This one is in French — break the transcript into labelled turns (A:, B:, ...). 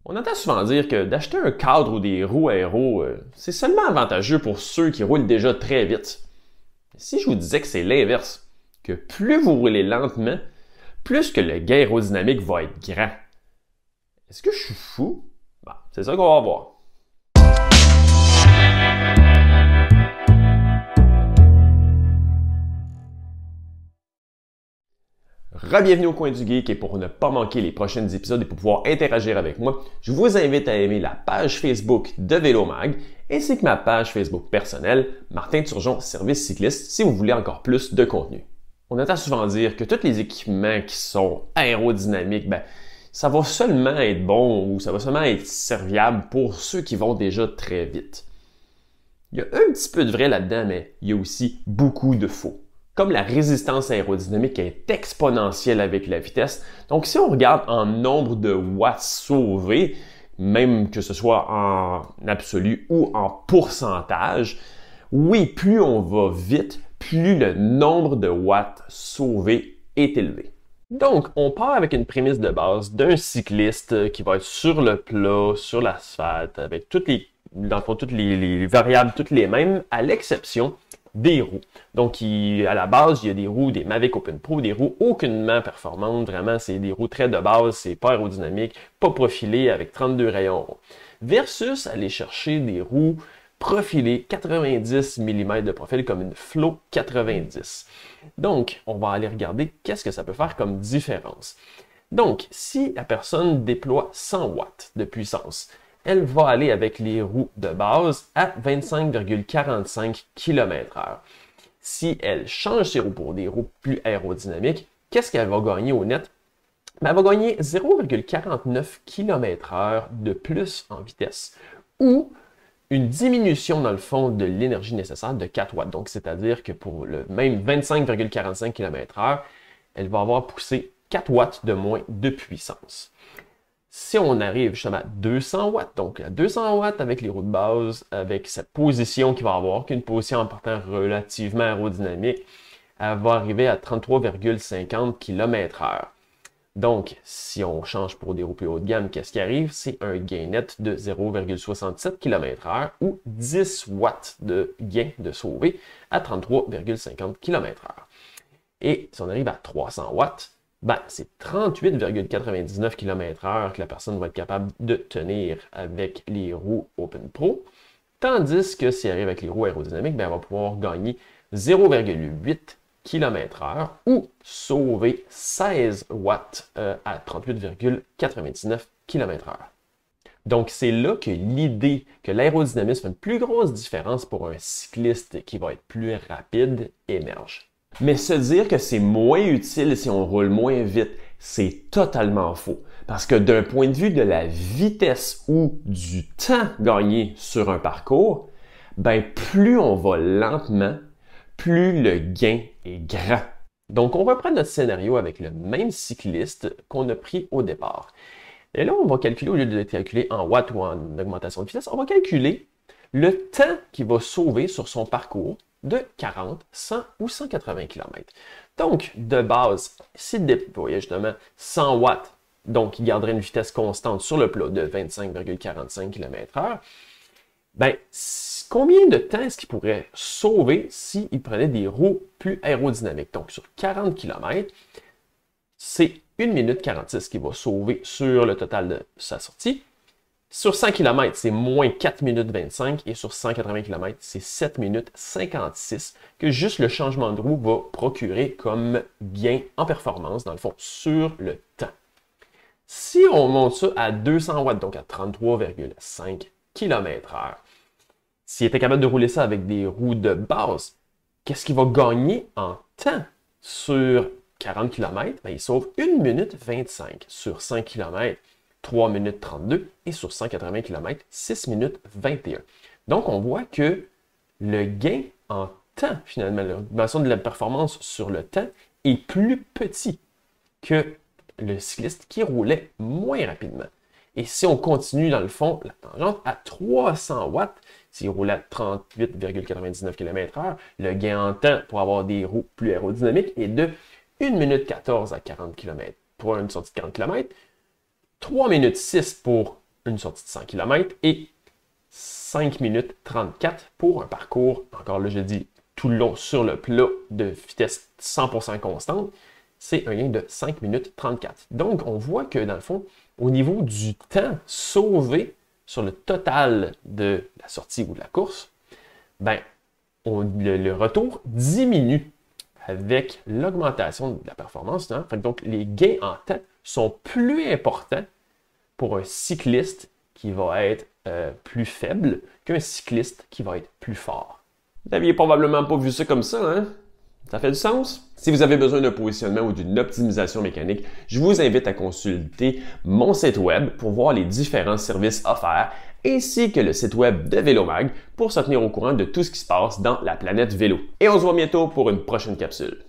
A: On entend souvent dire que d'acheter un cadre ou des roues aéro, c'est seulement avantageux pour ceux qui roulent déjà très vite. Si je vous disais que c'est l'inverse, que plus vous roulez lentement, plus que le gain aérodynamique va être grand. Est-ce que je suis fou? C'est ça qu'on va voir. Re-bienvenue au Coin du Geek et pour ne pas manquer les prochains épisodes et pour pouvoir interagir avec moi, je vous invite à aimer la page Facebook de Vélomag ainsi que ma page Facebook personnelle, Martin Turgeon Service Cycliste, si vous voulez encore plus de contenu. On entend souvent dire que tous les équipements qui sont aérodynamiques, ça va seulement être bon ou ça va seulement être serviable pour ceux qui vont déjà très vite. Il y a un petit peu de vrai là-dedans, mais il y a aussi beaucoup de faux. Comme la résistance aérodynamique est exponentielle avec la vitesse, donc si on regarde en nombre de watts sauvés, même que ce soit en absolu ou en pourcentage, oui, plus on va vite, plus le nombre de watts sauvés est élevé. Donc, on part avec une prémisse de base d'un cycliste qui va être sur le plat, sur l'asphalte, avec toutes les variables, toutes les mêmes, à l'exception des roues. Donc, à la base, il y a des roues, des Mavic Open Pro, des roues aucunement performantes. Vraiment, c'est des roues très de base, c'est pas aérodynamique, pas profilé avec 32 rayons. Versus aller chercher des roues profilées 90 mm de profil comme une Flow 90. Donc, on va aller regarder qu'est-ce que ça peut faire comme différence. Donc, si la personne déploie 100 watts de puissance, elle va aller avec les roues de base à 25,45 km/h. Si elle change ses roues pour des roues plus aérodynamiques, qu'est-ce qu'elle va gagner au net? Elle va gagner 0,49 km/h de plus en vitesse ou une diminution dans le fond de l'énergie nécessaire de 4 watts. Donc, c'est-à-dire que pour le même 25,45 km/h, elle va avoir poussé 4 watts de moins de puissance. Si on arrive justement à 200 watts, donc à 200 watts avec les roues de base, avec cette position qu'il va avoir, qui est une position en partant relativement aérodynamique, elle va arriver à 33,50 km/h. Donc, si on change pour des roues plus haut de gamme, qu'est-ce qui arrive? C'est un gain net de 0,67 km/h ou 10 watts de gain de sauvé à 33,50 km/h. Et si on arrive à 300 watts, c'est 38,99 km/h que la personne va être capable de tenir avec les roues Open Pro. Tandis que si elle arrive avec les roues aérodynamiques, elle va pouvoir gagner 0,8 km/h ou sauver 16 watts à 38,99 km/h. Donc, c'est là que l'idée que l'aérodynamisme fait une plus grosse différence pour un cycliste qui va être plus rapide émerge. Mais se dire que c'est moins utile si on roule moins vite, c'est totalement faux. Parce que d'un point de vue de la vitesse ou du temps gagné sur un parcours, plus on va lentement, plus le gain est grand. Donc, on va prendre notre scénario avec le même cycliste qu'on a pris au départ. Et là, on va calculer, au lieu de le calculer en watts ou en augmentation de vitesse, on va calculer le temps qu'il va sauver sur son parcours de 40, 100 ou 180 km. Donc, de base, s'il déployait justement 100 watts, donc il garderait une vitesse constante sur le plat de 25,45 km/h, combien de temps est-ce qu'il pourrait sauver s'il prenait des roues plus aérodynamiques? Donc, sur 40 km, c'est 1 minute 46 qu'il va sauver sur le total de sa sortie. Sur 100 km, c'est moins 4 minutes 25 et sur 180 km, c'est 7 minutes 56 que juste le changement de roue va procurer comme gain en performance, dans le fond, sur le temps. Si on monte ça à 200 watts, donc à 33,5 km/h, s'il était capable de rouler ça avec des roues de base, qu'est-ce qu'il va gagner en temps sur 40 km? Il sauve 1 minute 25 sur 100 km. 3 minutes 32 et sur 180 km, 6 minutes 21. Donc, on voit que le gain en temps, finalement, l'augmentation de la performance sur le temps est plus petit que le cycliste qui roulait moins rapidement. Et si on continue dans le fond, la tangente, à 300 watts, s'il roulait à 38,99 km/h, le gain en temps pour avoir des roues plus aérodynamiques est de 1 minute 14 à 40 km pour une sortie de 40 km, 3 minutes 6 pour une sortie de 100 km et 5 minutes 34 pour un parcours, encore là je dis tout le long sur le plat de vitesse 100% constante, c'est un gain de 5 minutes 34. Donc on voit que dans le fond, au niveau du temps sauvé sur le total de la sortie ou de la course, ben, le retour diminue avec l'augmentation de la performance. Hein? Donc les gains en temps sont plus importants pour un cycliste qui va être plus faible qu'un cycliste qui va être plus fort. Vous n'aviez probablement pas vu ça comme ça, hein? Ça fait du sens? Si vous avez besoin d'un positionnement ou d'une optimisation mécanique, je vous invite à consulter mon site web pour voir les différents services offerts, ainsi que le site web de Vélomag pour se tenir au courant de tout ce qui se passe dans la planète vélo. Et on se voit bientôt pour une prochaine capsule.